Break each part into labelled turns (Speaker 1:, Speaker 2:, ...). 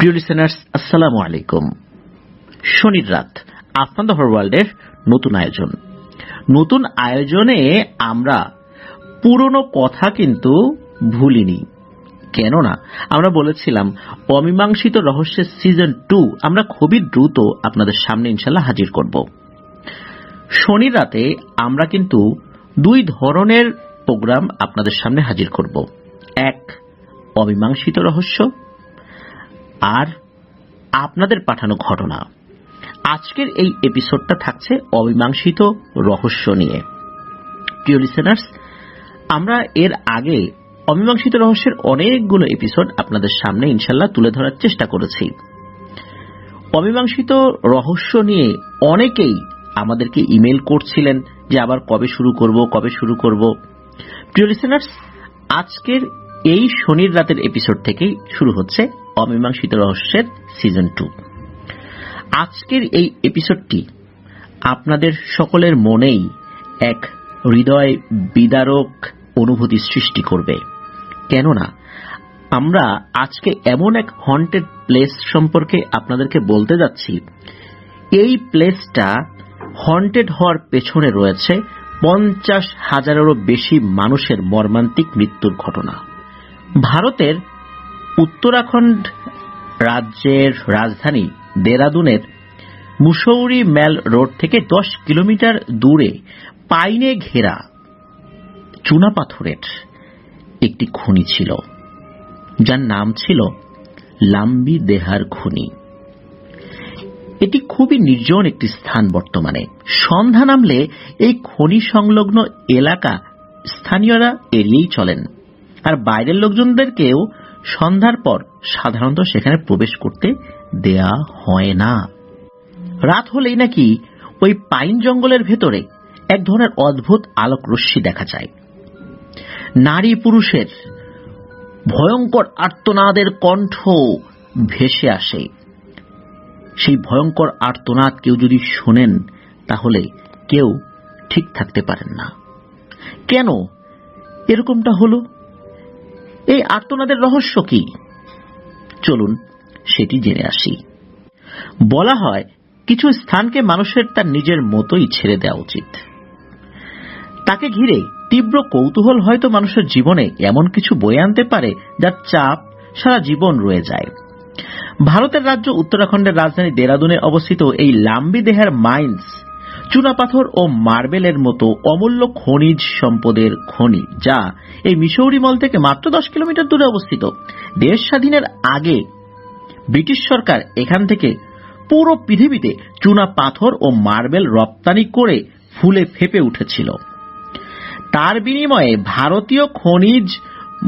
Speaker 1: প্রিয় লিসেনার্স, আসসালামু আলাইকুম। শনির রাত আফটার দ্য ওয়ার্ল্ডের নতুন আয়োজনে আমরা পুরনো কথা কিন্তু ভুলিনি। কেননা আমরা বলেছিলাম অমীমাংসিত রহস্যের সিজন 2 আমরা খুবই দ্রুত আপনাদের সামনে ইনশাল্লাহ হাজির করব। শনির রাতে আমরা কিন্তু দুই ধরনের প্রোগ্রাম আপনাদের সামনে হাজির করব। এক, অমীমাংসিত রহস্য, আর আপনাদের পাঠানো ঘটনা। আজকের এই এপিসোডটা থাকছে অমীমাংসিত রহস্য নিয়ে। প্রিয় লিসেনার্স, আমরা এর আগে অমীমাংসিত রহস্যের অনেকগুলো এপিসোড আপনাদের সামনে ইনশাল্লাহ তুলে ধরার চেষ্টা করেছি। অমীমাংসিত রহস্য নিয়ে অনেকেই আমাদেরকে ইমেল করছিলেন যে আবার কবে শুরু করব। প্রিয় লিসেনার্স, আজকের এই শনির রাতের এপিসোড থেকেই শুরু হচ্ছে অমীমাংসিত রহস্যের সিজন 2। আজকের এই এপিসোডটি আপনাদের সকলের মনেই এক হৃদয় বিদারক অনুভূতি সৃষ্টি করবে। কেননা আমরা আজকে এমন এক হন্টেড প্লেস সম্পর্কে আপনাদেরকে বলতে যাচ্ছি। এই প্লেসটা হন্টেড হওয়ার পেছনে রয়েছে 50,000-এরও বেশি মানুষের মর্মান্তিক মৃত্যুর ঘটনা। ভারতের উত্তরাখণ্ড রাজ্যের রাজধানী দেরাদুনের মুসৌরি মেল রোড থেকে 10 কিলোমিটার দূরে পাইনে ঘেরা চুনাপাথরের একটি খনি ছিল, যার নাম ছিল লাম্বি দেহার খনি। এটি খুবই নির্জন একটি স্থান। বর্তমানে সন্ধ্যা নামলে এই খনি সংলগ্ন এলাকা স্থানীয়রা এড়িয়েই চলেন, আর বাইরের লোকজনদেরকেও সন্ধ্যার পর সাধারণত সেখানে প্রবেশ করতে দেয়া হয় না। রাত হলেই নাকি ওই পাইন জঙ্গলের ভেতরে এক ধরনের অদ্ভুত আলোক রশ্মি দেখা যায়। নারী পুরুষের ভয়ঙ্কর আর্তনাদের কণ্ঠ ভেসে আসে। সেই ভয়ঙ্কর আর্তনাদ কেউ যদি শোনেন তাহলে কেউ ঠিক থাকতে পারেন না। কেন এরকমটা হলো? এই আর্তনাদের রহস্য কি? চলুন সেটি জেনে আসি। বলা হয় কিছু স্থানকে মানুষের তার নিজের মতোই ছেড়ে দেওয়া উচিত। তাকে ঘিরে তীব্র কৌতূহল হয়তো মানুষের জীবনে এমন কিছু বয়ে আনতে পারে যার চাপ সারা জীবন রয়ে যায়। ভারতের রাজ্য উত্তরাখণ্ডের রাজধানী দেরাদুনে অবস্থিত এই লাম্বি দেহার মাইন্স চুনাপাথর ও মার্বেলের মতো অমূল্য খনিজ সম্পদের খনি, যা এই মিসৌরি মল থেকে মাত্র 10 কিলোমিটার দূরে অবস্থিত। দেশ স্বাধীনের আগে ব্রিটিশ সরকার এখান থেকে পুরো পৃথিবীতে চুনা পাথর ও মার্বেল রপ্তানি করে ফুলে ফেপে উঠেছিল। তার বিনিময়ে ভারতীয় খনিজ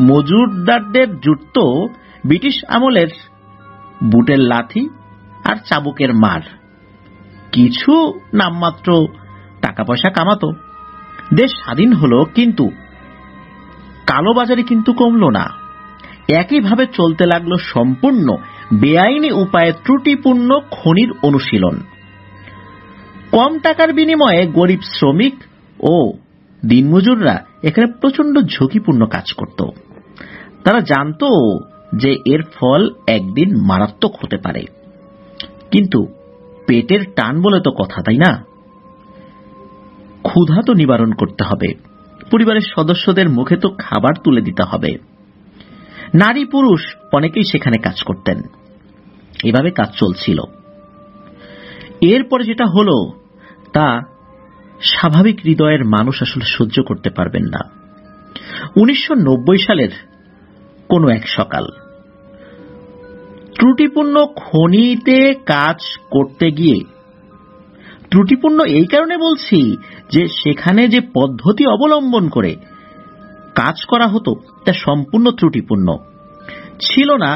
Speaker 1: মজুরদারদের জুটত ব্রিটিশ আমলের বুটের লাথি আর চাবুকের মার। কিছু নামমাত্র টাকা পয়সা কামাতো। দেশ স্বাধীন হলো, কিন্তু কালোবাজারি কিন্তু কমলো না। একইভাবে চলতে লাগলো সম্পূর্ণ বেআইনি উপায়ে ত্রুটিপূর্ণ খনির অনুশীলন। কম টাকার বিনিময়ে গরিব শ্রমিক ও দিনমজুররা এখানে প্রচন্ড ঝুঁকিপূর্ণ কাজ করত। তারা জানতো যে এর ফল একদিন মারাত্মক হতে পারে, কিন্তু পেটের টান বলে তো কথা, তাই না? ক্ষুধা তো নিবারণ করতে হবে, পরিবারের সদস্যদের মুখে তো খাবার তুলে দিতে হবে। নারী পুরুষ অনেকেই সেখানে কাজ করতেন। এভাবে কাজ চলছিল। এরপরে যেটা হলো তা স্বাভাবিক হৃদয়ের মানুষ আসলে সহ্য করতে পারবেন না। 1990 সালের কোনো এক সকাল, ত্রুটিপূর্ণ খনিতে কাজ করতে গিয়ে, ত্রুটিপূর্ণ এই কারণে বলছি যে সেখানে যে পদ্ধতি অবলম্বন করে কাজ করা হতো তা সম্পূর্ণ ত্রুটিপূর্ণ ছিল না।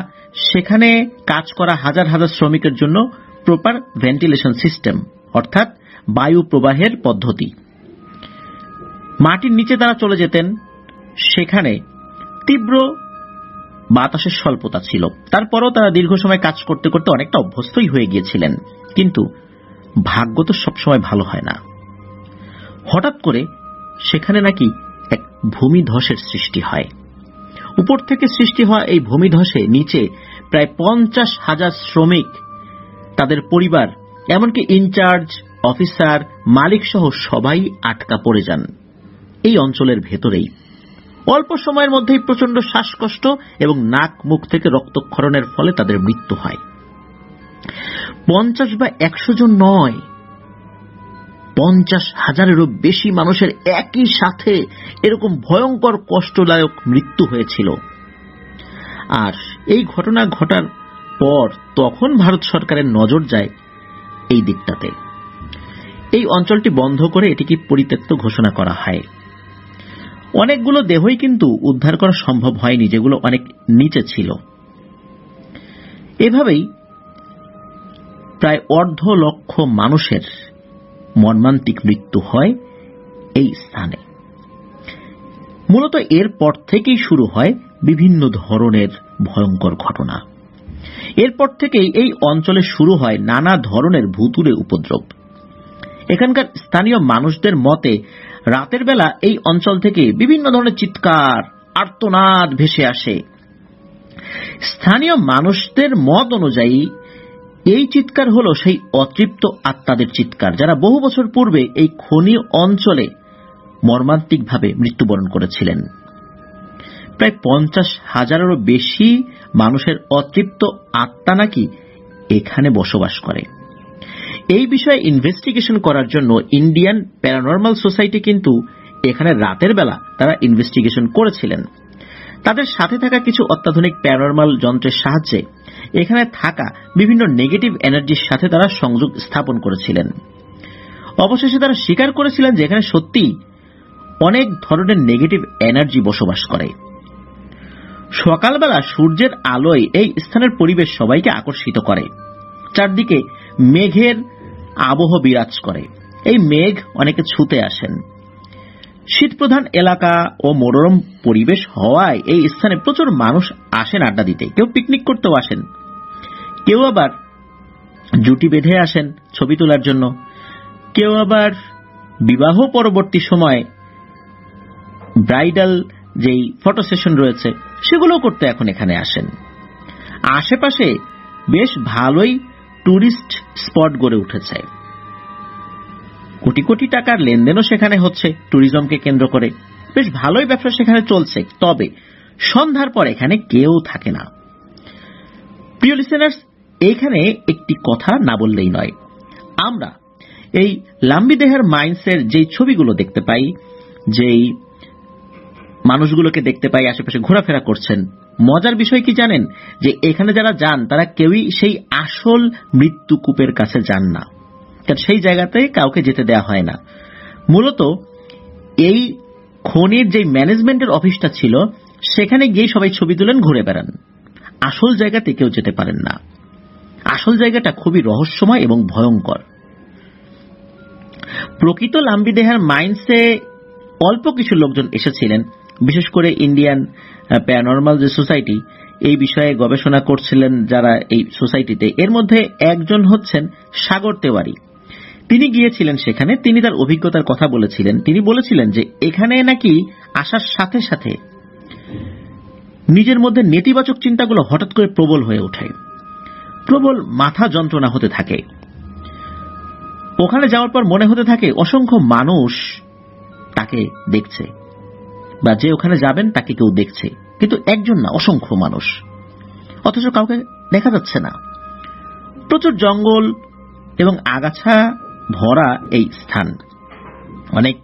Speaker 1: সেখানে কাজ করা হাজার হাজার শ্রমিকের জন্য প্রপার ভেন্টিলেশন সিস্টেম, অর্থাৎ বায়ু প্রবাহের পদ্ধতি। মাটির নিচে তারা চলে যেতেন। সেখানে তীব্র বাতাসের স্বল্পতা ছিল। তারপরও তারা দীর্ঘ সময় কাজ করতে করতে অনেকটা অভ্যস্তই হয়ে গিয়েছিলেন। কিন্তু ভাগ্য তো সবসময় ভালো হয় না। হঠাৎ করে সেখানে নাকি এক ভূমিধসের সৃষ্টি হয়। উপর থেকে সৃষ্টি হওয়া এই ভূমিধসে নিচে প্রায় 50,000 শ্রমিক, তাদের পরিবার, এমনকি ইনচার্জ, অফিসার, মালিক সহ সবাই আটকা পড়ে যান এই অঞ্চলের ভেতরেই। অল্প সময়ের মধ্যেই প্রচন্ড শ্বাসকষ্ট এবং নাক মুখ থেকে রক্তক্ষরণের ফলে তাদের মৃত্যু হয়। 50 বা 100 জন নয়, 50,000-এরও বেশি মানুষের একই সাথে এরকম ভয়ঙ্কর কষ্টদায়ক মৃত্যু হয়েছিল। আর এই ঘটনা ঘটার পর তখন ভারত সরকারের নজর যায় এই দিকটাতে। এই অঞ্চলটি বন্ধ করে এটিকে পরিত্যক্ত ঘোষণা করা হয়। অনেকগুলো দেহই কিন্তু উদ্ধার করা সম্ভব হয়নি, যেগুলো অনেক নিচে ছিল। এভাবেই প্রায় 250,000 মানুষের মর্মান্তিক মৃত্যু হয় এই স্থানে। মূলত এরপর থেকেই শুরু হয় বিভিন্ন ধরনের ভয়ঙ্কর ঘটনা। এরপর থেকেই এই অঞ্চলে শুরু হয় নানা ধরনের ভুতুড়ে উপদ্রব। এখানকার স্থানীয় মানুষদের মতে রাতের বেলা এই অঞ্চল থেকে বিভিন্ন ধরনের চিৎকার, আর্তনাদ ভেসে আসে। স্থানীয় মানুষদের মত অনুযায়ী এই চিৎকার হলো সেই অতৃপ্ত আত্মাদের চিৎকার, যারা বহু বছর পূর্বে এই খনি অঞ্চলে মর্মান্তিকভাবে মৃত্যুবরণ করেছিলেন। প্রায় 50,000-এরও বেশি মানুষের অতৃপ্ত আত্মা নাকি এখানে বসবাস করে। এই বিষয়ে ইনভেস্টিগেশন করার জন্য ইন্ডিয়ান প্যারানরমাল সোসাইটি কিন্তু এখানে রাতের বেলা তারা ইনভেস্টিগেশন করেছিলেন। তাদের সাথে থাকা কিছু অত্যাধুনিক প্যারানরমাল যন্ত্রের সাহায্যে এখানে থাকা বিভিন্ন নেগেটিভ এনার্জির সাথে তারা সংযোগ স্থাপন করেছিলেন। অবশেষে তারা স্বীকার করেছিলেন যে এখানে সত্যিই অনেক ধরনের নেগেটিভ এনার্জি বসবাস করে। সকালবেলা সূর্যের আলোয় এই স্থানের পরিবেশ সবাইকে আকর্ষিত করে। চারদিকে মেঘের আবহ বিরাজ করে। এই মেঘ অনেকে ছুতে আসেন। শীতপ্রধান এলাকা ও মনোরম পরিবেশ হওয়ায় এই স্থানে প্রচুর মানুষ আসেন আড্ডা দিতে। কেউ পিকনিক করতেও আসেন, কেউ আবার জুটি বেঁধে আসেন ছবি তোলার জন্য, কেউ আবার বিবাহ পরবর্তী সময় ব্রাইডাল যেই ফটো সেশন রয়েছে সেগুলো করতে এখন এখানে আসেন। আশেপাশে বেশ ভালোই টুরিস্ট স্পট গড়ে উঠেছে। কোটি কোটি টাকার লেনদেনও সেখানে হচ্ছে ট্যুরিজমকে কেন্দ্র করে। বেশ ভালোই ব্যবসা সেখানে চলছে। তবে সন্ধ্যার পর এখানে কেউ থাকে না। প্রিয় লিসেনার্স, এইখানে একটি কথা না বললেই নয়। আমরা এই লাম্বিদেহের মাইন্সের যেই ছবিগুলো দেখতে পাই, যেই মানুষগুলোকে দেখতে পাই আশেপাশে ঘোরাফেরা করছেন, মজার বিষয় কি জানেন? যে এখানে যারা যান তারা কেউই সেই আসল মৃত্যুকূপের কাছে যান না, কারণ সেই জায়গাতে কাউকে যেতে দেওয়া হয় না। মূলত এই খনির যে ম্যানেজমেন্টের অফিসটা ছিল সেখানে গিয়ে সবাই ছবি তুলেন, ঘুরে বেড়ান। আসল জায়গাতে কেউ যেতে পারেন না। আসল জায়গাটা খুবই রহস্যময় এবং ভয়ঙ্কর। প্রকৃত লাম্বিদেহার মাইন্সে অল্প কিছু লোকজন এসেছিলেন, বিশেষ করে ইন্ডিয়ান প্যারানরমাল যে সোসাইটি এই বিষয়ে গবেষণা করছিলেন যারা এই সোসাইটিতে। এর মধ্যে একজন হচ্ছেন সাগর তেওয়ারি। তিনি গিয়েছিলেন সেখানে। তিনি তার অভিজ্ঞতার কথা বলেছিলেন। তিনি বলেছিলেন যে এখানে নাকি আসার সাথে সাথে নিজের মধ্যে নেতিবাচক চিন্তাগুলো হঠাৎ করে প্রবল হয়ে ওঠে, প্রবল মাথা যন্ত্রণা হতে থাকে। ওখানে যাওয়ার পর মনে হতে থাকে অসংখ্য মানুষ তাকে দেখছে, বা যে ওখানে যাবেন তাকে কেউ দেখছে, কিন্তু একজন না, অসংখ্য মানুষ, অথচ কাউকে দেখা যাচ্ছে না। প্রচুর জঙ্গল এবং আগাছা ভরা এই স্থান। অনেক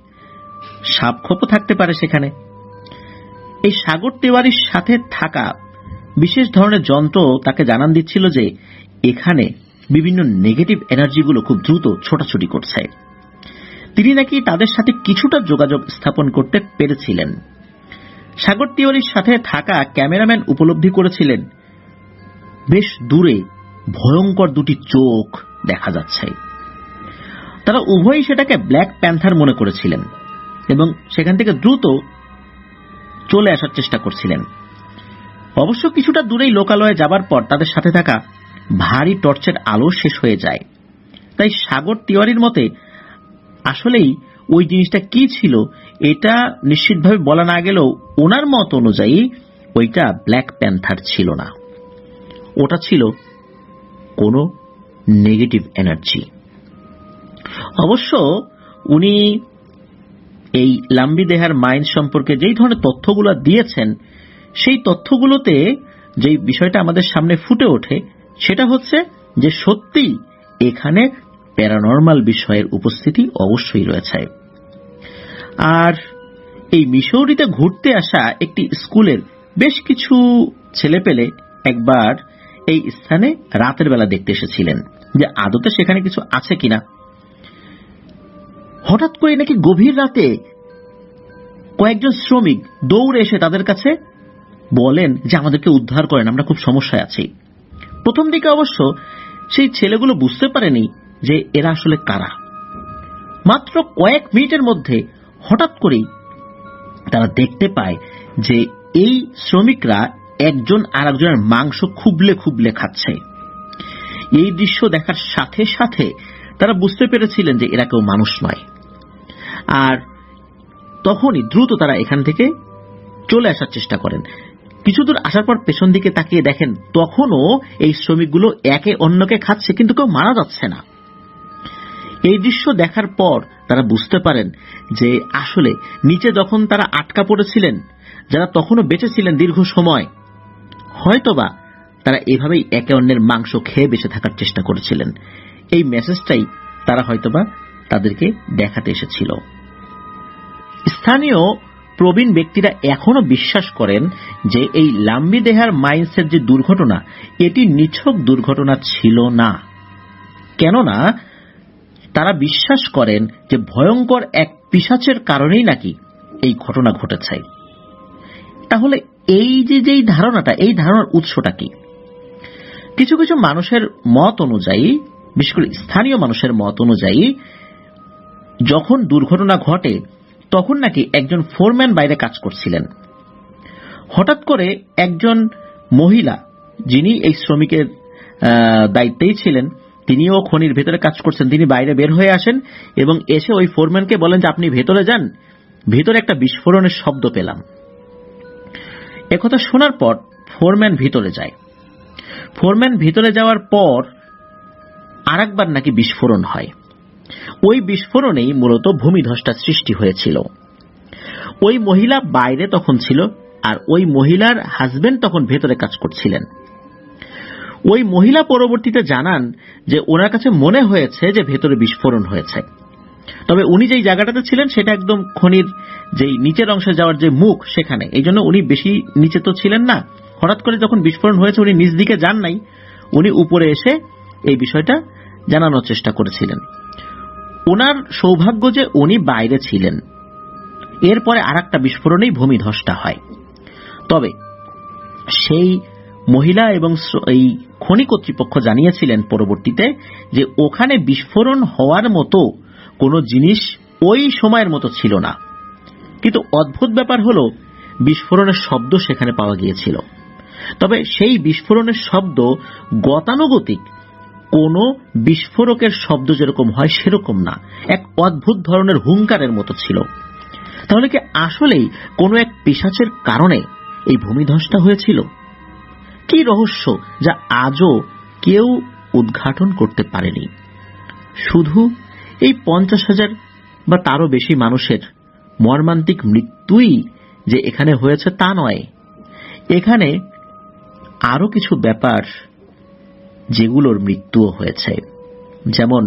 Speaker 1: সাপখোপও থাকতে পারে সেখানে। এই সাগর তেওয়ারির সাথে থাকা বিশেষ ধরনের যন্ত্র তাকে জানান দিচ্ছিল যে এখানে বিভিন্ন নেগেটিভ এনার্জিগুলো খুব দ্রুত ছোটাছুটি করছে। তিনি নাকি তাদের সাথে কিছুটা যোগাযোগ স্থাপন করতে পেরেছিলেন। সাগর তেওয়ারির সাথে থাকা ক্যামেরাম্যান উপলব্ধি করেছিলেন বেশ দূরে ভয়ঙ্কর দুটি চোখ দেখা যাচ্ছে। তারা উভয়ই সেটাকে ব্ল্যাক প্যান্থার মনে করেছিলেন এবং সেখান থেকে দ্রুত চলে আসার চেষ্টা করছিলেন। অবশ্য কিছুটা দূরেই লোকালয়ে যাবার পর তাদের সাথে থাকা ভারী টর্চের আলো শেষ হয়ে যায়। তাই সাগর তেওয়ারির মতে আসলেই ওই জিনিসটা কি ছিল এটা নিশ্চিতভাবে বলা না গেলেও ওনার মত অনুযায়ী ওইটা ব্ল্যাক প্যান্থার ছিল না। ওটা ছিল কোনো নেগেটিভ এনার্জি। অবশ্য উনি এই লাম্বি দেহার মাইন্ড সম্পর্কে যেই ধরনের তথ্যগুলো দিয়েছেন, সেই তথ্যগুলোতে যেই বিষয়টা আমাদের সামনে ফুটে ওঠে সেটা হচ্ছে যে সত্যি এখানে প্যারানর্মাল বিষয়ের উপস্থিতি অবশ্যই রয়েছে। আর এই মিসৌরিতে ঘুরতে আসা একটি স্কুলের বেশ কিছু ছেলেপেলে একবার এই স্থানে রাতের বেলা দেখতে এসেছিলেন যে আদতে সেখানে কিছু আছে কিনা। হঠাৎ করে নাকি গভীর রাতে কয়েকজন শ্রমিক দৌড়ে এসে তাদের কাছে বলেন যে আমাদেরকে উদ্ধার করেন, আমরা খুব সমস্যায় আছি। প্রথম দিকে অবশ্য সেই ছেলেগুলো বুঝতে পারেনি যে এরা আসলে কারা। মাত্র কয়েক মিনিটের মধ্যে হঠাৎ করেই তারা দেখতে পায় যে এই শ্রমিকরা একজন আর একজনের মাংস খুবলে খুবলে খাচ্ছে। এই দৃশ্য দেখার সাথে সাথে তারা বুঝতে পেরেছিলেন যে এরা কেউ মানুষ নয়। আর তখনই দ্রুত তারা এখান থেকে চলে আসার চেষ্টা করেন। কিছুদূর আসার পর পেছন দিকে তাকিয়ে দেখেন তখনও এই শ্রমিকগুলো একে অন্যকে খাচ্ছে, কিন্তু কেউ মারা যাচ্ছে না। এই দৃশ্য দেখার পর তারা বুঝতে পারেন যে আসলে নিচে যখন তারা আটকা পড়েছিলেন, যারা তখনও বেঁচে ছিলেন দীর্ঘ সময়, হয়তোবা তারা এভাবেই একে অন্যের মাংস খেয়ে বেঁচে থাকার চেষ্টা করেছিলেন। এই মেসেজটাই তারা হয়তোবা তাদেরকে দেখাতে এসেছিল। স্থানীয় প্রবীণ ব্যক্তিরা এখনো বিশ্বাস করেন যে এই লাম্বি দেহার মাইন্সের যে দুর্ঘটনা, এটি নিছক দুর্ঘটনা ছিল না। কেননা তারা বিশ্বাস করেন যে ভয়ঙ্কর এক পিশাচের কারণেই নাকি এই ঘটনা ঘটেছে। তাহলে এই যেই ধারণাটা, এই ধারণার উৎসটা কি? কিছু কিছু মানুষের মত অনুযায়ী, বিশেষ করে স্থানীয় মানুষের মত অনুযায়ী, যখন দুর্ঘটনা ঘটে তখন নাকি একজন ফোরম্যান বাইরে কাজ করছিলেন। হঠাৎ করে একজন মহিলা, যিনি এই শ্রমিকের দায়িত্বেই ছিলেন, তিনিও খনির ভেতরে কাজ করছেন, তিনি বাইরে বের হয়ে আসেন এবং এসে ওই ফোরম্যানকে বলেন যে আপনি ভেতরে যান, ভেতরে একটা বিস্ফোরণের শব্দ পেলাম। একথা শোনার পর ফোরম্যান ভিতরে যায়। ফোরম্যান ভিতরে যাওয়ার পর আরেকবার নাকি বিস্ফোরণ হয়। ওই বিস্ফোরণেই মূলত ভূমিধসটা সৃষ্টি হয়েছিল। ওই মহিলা বাইরে তখন ছিল, আর ওই মহিলার হাজবেন্ড তখন ভেতরে কাজ করছিলেন। ওই মহিলা পরবর্তীতে জানান যে ওনার কাছে মনে হয়েছে যে ভেতরে বিস্ফোরণ হয়েছে, তবে উনি যেই জায়গাটাতে ছিলেন সেটা একদম খনির যেই নিচের অংশে যাওয়ার যে মুখ, সেখানে, এই জন্য উনি বেশি নিচে তো ছিলেন না। হঠাৎ করে যখন বিস্ফোরণ হয়েছে উনি নিচ দিকে যান নাই, উনি উপরে এসে এই বিষয়টা জানানোর চেষ্টা করেছিলেন। ওনার সৌভাগ্য যে উনি বাইরে ছিলেন। এরপরে আরেকটা বিস্ফোরণেই ভূমিধসটা হয়। তবে সেই মহিলা এবং এই খনি কর্তৃপক্ষ জানিয়েছিলেন পরবর্তীতে যে ওখানে বিস্ফোরণ হওয়ার মতো কোনো জিনিস ওই সময়ের মতো ছিল না। কিন্তু অদ্ভুত ব্যাপার হলো বিস্ফোরণের শব্দ সেখানে পাওয়া গিয়েছিল। তবে সেই বিস্ফোরণের শব্দ গতানুগতিক কোনো বিস্ফোরকের শব্দ যেরকম হয় সেরকম না, এক অদ্ভুত ধরনের হুঙ্কারের মতো ছিল। তাহলে কি আসলেই কোনো এক পিশাচের কারণে এই ভূমিধসটা হয়েছিল? কি রহস্য যা আজও কেউ উদ্ঘাটন করতে পারেনি? শুধু এই 50,000 বা তারও বেশি মানুষের মর্মান্তিক মৃত্যুই যে এখানে হয়েছে তা নয়, এখানে আরো কিছু ব্যাপার যেগুলোর মৃত্যুও হয়েছে। যেমন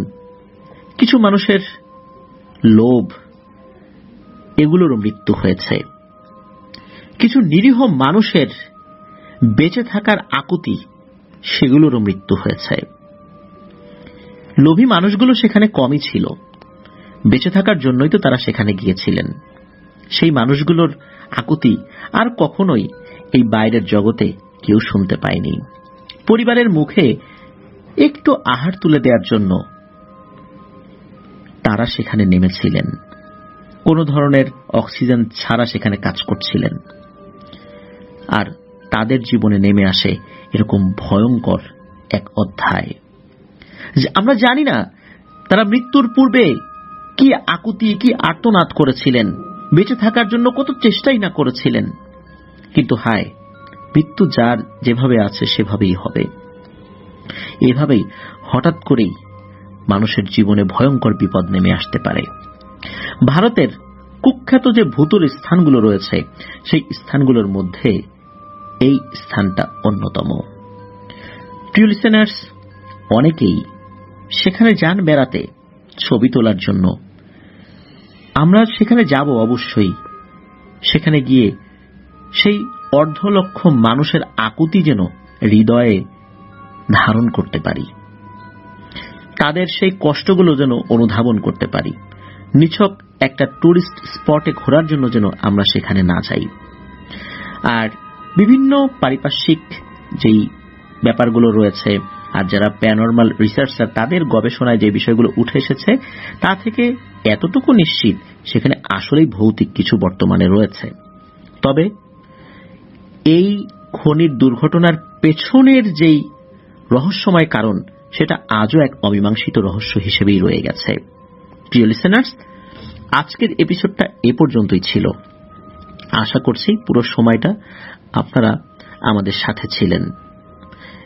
Speaker 1: কিছু মানুষের লোভ, এগুলোরও মৃত্যু হয়েছে। কিছু নিরীহ মানুষের বেঁচে থাকার আকুতি, সেগুলোরও মৃত্যু হয়েছে। লোভী মানুষগুলো সেখানে কমই ছিল, বেঁচে থাকার জন্যই তো তারা সেখানে গিয়েছিলেন। সেই মানুষগুলোর আকুতি আর কখনোই এই বাইরের জগতে কেউ শুনতে পায়নি। পরিবারের মুখে একটু আহার তুলে দেওয়ার জন্য তারা সেখানে নেমেছিলেন, কোনো ধরনের অক্সিজেন ছাড়া সেখানে কাজ করছিলেন। আর তাদের জীবনে নেমে আসে এরকম ভয়ঙ্কর এক অধ্যায়। আমরা জানি না তারা মৃত্যুর পূর্বে কি আকুতি, কি আর্তনাদ করেছিলেন, বেঁচে থাকার জন্য কত চেষ্টাই না করেছিলেন। কিন্তু হায়, মৃত্যু যার যেভাবে আছে সেভাবেই হবে। এভাবেই হঠাৎ করেই মানুষের জীবনে ভয়ঙ্কর বিপদ নেমে আসতে পারে। ভারতের কুখ্যাত যে ভূতুর স্থানগুলো রয়েছে সেই স্থানগুলোর মধ্যে এই স্থানটা অন্যতম। প্রিয় লিসেনার্স, অনেকেই সেখানে যান বেড়াতে, ছবি তোলার জন্য। আমরা সেখানে যাব অবশ্যই। সেখানে গিয়ে সেই 1.5 লক্ষ মানুষের আকুতি যেন হৃদয়ে ধারণ করতে পারি, তাদের সেই কষ্টগুলো যেন অনুধাবন করতে পারি। নিছক একটা টুরিস্ট স্পটে ঘোরার জন্য যেন আমরা সেখানে না যাই। আর বিভিন্ন পারিপার্শ্বিক যেই ব্যাপারগুলো রয়েছে, আর যারা প্যারানরমাল রিসার্চার তাদের গবেষণায় যে বিষয়গুলো উঠে এসেছে, তা থেকে এতটুকু নিশ্চিত সেখানে আসলেই ভৌতিক কিছু বর্তমানে রয়েছে। তবে এই খনির দুর্ঘটনার পেছনের যেই রহস্যময় কারণ, সেটা আজও এক অমীমাংসিত রহস্য হিসেবেই রয়ে গেছে। প্রিয় লিসেনার্স, আজকের এপিসোডটা এ পর্যন্তই ছিল। আশা করছি পুরো সময়টা আপনারা আমাদের সাথে ছিলেন।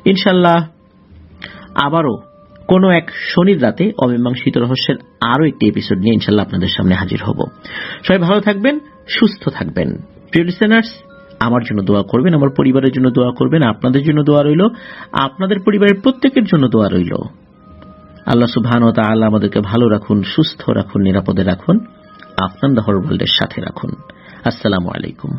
Speaker 1: ইনশাআল্লাহ আবারও কোনো এক শনির রাতে অমীমাংসিত রহস্যের আরো একটি এপিসোড নিয়ে ইনশাআল্লাহ আপনাদের সামনে হাজির হব। সবাই ভালো থাকবেন, সুস্থ থাকবেন। প্রিয় লিসেনার্স, আমার জন্য দোয়া করবেন, আমার পরিবারের জন্য দোয়া করবেন, আপনাদের জন্য দোয়া রইল, আপনাদের পরিবারের প্রত্যেকের জন্য দোয়া রইল। আল্লাহ সুবহানাহু ওয়া তাআলা আমাদেরকে ভালো রাখুন, সুস্থ রাখুন, নিরাপদে রাখুন, আপনার দ্য হরর ওয়ার্ল্ডের সাথে রাখুন। আসসালামু আলাইকুম।